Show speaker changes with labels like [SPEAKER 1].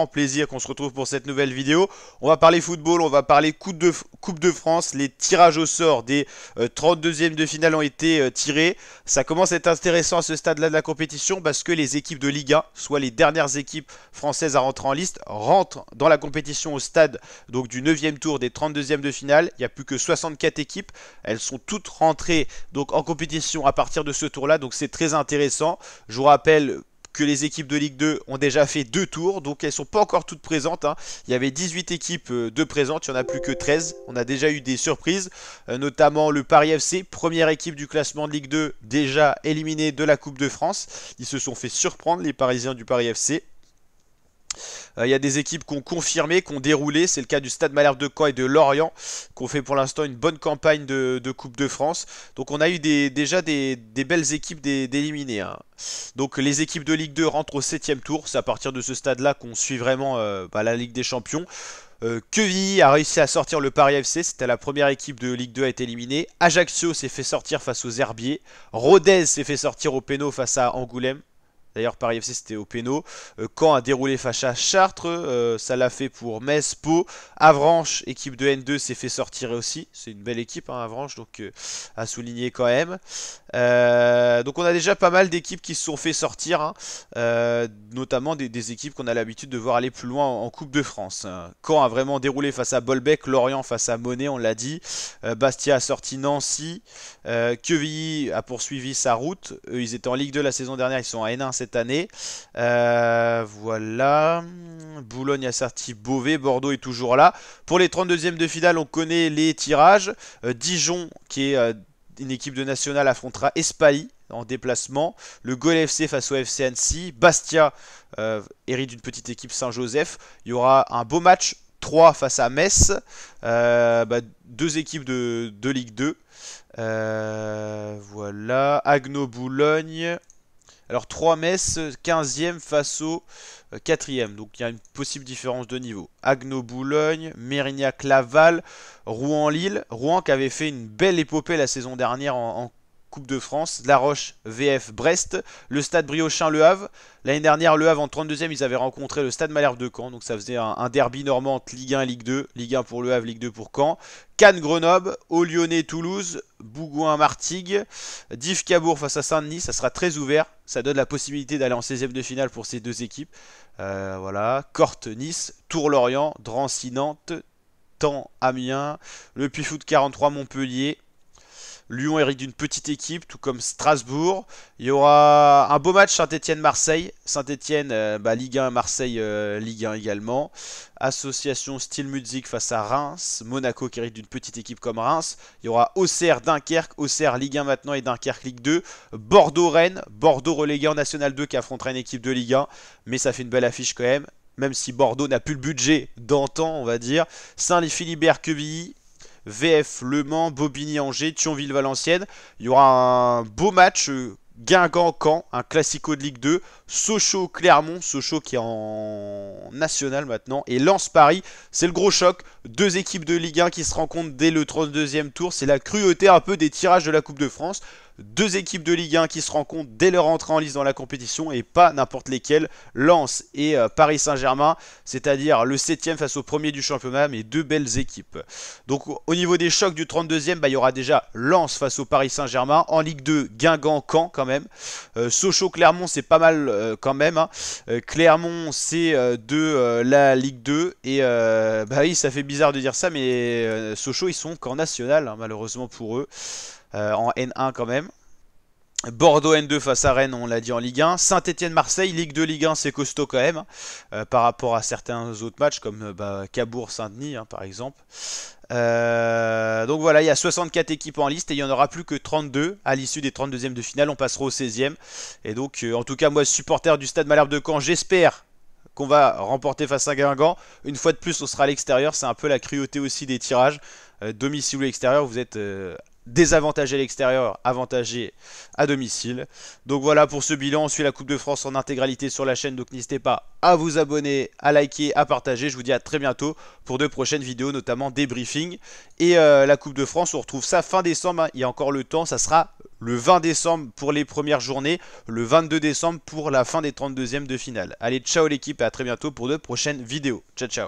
[SPEAKER 1] plaisir qu'on se retrouve pour cette nouvelle vidéo. On va parler football, on va parler Coupe de France. Les tirages au sort des 32e de finale ont été tirés. Ça commence à être intéressant à ce stade-là de la compétition parce que les équipes de Ligue 1, soit les dernières équipes françaises à rentrer en liste, rentrent dans la compétition au stade donc, du 9e tour des 32e de finale. Il n'y a plus que 64 équipes. Elles sont toutes rentrées donc, en compétition à partir de ce tour-là. Donc c'est très intéressant. Je vous rappelle que les équipes de Ligue 2 ont déjà fait 2 tours, donc elles ne sont pas encore toutes présentes. Il y avait 18 équipes de présentes, il n'y en a plus que 13. On a déjà eu des surprises, notamment le Paris FC, première équipe du classement de Ligue 2, déjà éliminée de la Coupe de France. Ils se sont fait surprendre, les Parisiens du Paris FC. Il y a des équipes qui ont confirmé, qui ont déroulé. C'est le cas du Stade Malherbe de Caen et de Lorient, qui ont fait pour l'instant une bonne campagne de Coupe de France. Donc on a eu déjà des belles équipes d'éliminés. Donc les équipes de Ligue 2 rentrent au 7e tour. C'est à partir de ce stade-là qu'on suit vraiment la Ligue des Champions. Quevilly a réussi à sortir le Paris FC, c'était la première équipe de Ligue 2 à être éliminée. Ajaccio s'est fait sortir face aux Herbiers. Rodez s'est fait sortir au péno face à Angoulême. D'ailleurs, Paris FC c'était au péno. Caen a déroulé face à Chartres. Ça l'a fait pour Metz, Pau. Avranches, équipe de N2, s'est fait sortir aussi. C'est une belle équipe, Avranches, donc à souligner quand même. Donc on a déjà pas mal d'équipes qui se sont fait sortir. Notamment des équipes qu'on a l'habitude de voir aller plus loin en Coupe de France. Caen a vraiment déroulé face à Bolbec. Lorient face à Monet, on l'a dit. Bastia a sorti Nancy. Quevilly a poursuivi sa route. Eux, ils étaient en Ligue 2 la saison dernière. Ils sont en N1 cette année. Voilà. Boulogne a sorti Beauvais. Bordeaux est toujours là. Pour les 32e de finale, on connaît les tirages. Dijon, qui est une équipe de nationale, affrontera Espali en déplacement. Le Gol FC face au FC Annecy. Bastia hérite d'une petite équipe Saint-Joseph. Il y aura un beau match. 3 face à Metz. Deux équipes de Ligue 2. Voilà. Agno-Boulogne. Alors 3 Metz, 15e face au 4e. Donc il y a une possible différence de niveau. Agno-Boulogne, Mérignac-Laval, Rouen-Lille. Rouen qui avait fait une belle épopée la saison dernière en Coupe de France. La Roche, VF, Brest. Le Stade Briochin-Le Havre. L'année dernière, Le Havre en 32e, ils avaient rencontré le Stade Malherbe de Caen. Donc ça faisait un derby normand entre Ligue 1 et Ligue 2. Ligue 1 pour Le Havre, Ligue 2 pour Caen. Cannes-Grenoble, Haut-Lyonnais-Toulouse, Bougouin-Martigues, Dives-Cabourg face à Saint-Denis. Ça sera très ouvert. Ça donne la possibilité d'aller en 16e de finale pour ces deux équipes. Voilà. Corte-Nice, Tours-Lorient, Drancy-Nantes, Caen-Amiens, le Puy-Foot 43 Montpellier. Lyon hérite d'une petite équipe, tout comme Strasbourg. Il y aura un beau match Saint-Étienne-Marseille. Saint-Étienne, Ligue 1, Marseille, Ligue 1 également. Association Style Music face à Reims. Monaco qui hérite d'une petite équipe comme Reims. Il y aura Auxerre-Dunkerque. Auxerre Ligue 1 maintenant et Dunkerque Ligue 2. Bordeaux-Rennes. Bordeaux relégué en National 2 qui affrontera une équipe de Ligue 1. Mais ça fait une belle affiche quand même. Même si Bordeaux n'a plus le budget d'antan, on va dire. Saint-Philibert-Quevilly. VF Le Mans, Bobigny-Angers, Thionville-Valenciennes. Il y aura un beau match Guingamp-Caen, un classico de Ligue 2. Sochaux-Clermont, Sochaux qui est en national maintenant. Et Lens-Paris, c'est le gros choc. Deux équipes de Ligue 1 qui se rencontrent dès le 32e tour. C'est la cruauté un peu des tirages de la Coupe de France. Deux équipes de Ligue 1 qui se rencontrent dès leur entrée en liste dans la compétition et pas n'importe lesquelles. Lens et Paris Saint-Germain, c'est-à-dire le 7e face au premier du championnat, mais deux belles équipes. Donc au niveau des chocs du 32e, il y aura déjà Lens face au Paris Saint-Germain. En Ligue 2, Guingamp-Caen quand même. Sochaux-Clermont, c'est pas mal quand même. Clermont, c'est de la Ligue 2. Et oui, ça fait bizarre de dire ça, mais Sochaux, ils sont qu'en national, malheureusement pour eux. En N1 quand même. Bordeaux N2 face à Rennes, on l'a dit en Ligue 1. Saint-Étienne-Marseille, Ligue 2, Ligue 1, c'est costaud quand même. Par rapport à certains autres matchs comme Cabourg-Saint-Denis par exemple. Donc voilà, il y a 64 équipes en liste et il n'y en aura plus que 32 à l'issue des 32e de finale. On passera au 16e. Et donc, en tout cas, moi, supporter du Stade Malherbe de Caen, j'espère qu'on va remporter face à Guingamp. Une fois de plus, on sera à l'extérieur. C'est un peu la cruauté aussi des tirages. Domicile ou extérieur, vous êtes désavantagé à l'extérieur, avantagé à domicile. Donc voilà pour ce bilan, on suit la Coupe de France en intégralité sur la chaîne, donc n'hésitez pas à vous abonner, à liker, à partager. Je vous dis à très bientôt pour de prochaines vidéos, notamment des briefings. Et la Coupe de France, on retrouve ça fin décembre, il y a encore le temps, ça sera le 20 décembre pour les premières journées, le 22 décembre pour la fin des 32e de finale. Allez, ciao l'équipe et à très bientôt pour de prochaines vidéos. Ciao, ciao.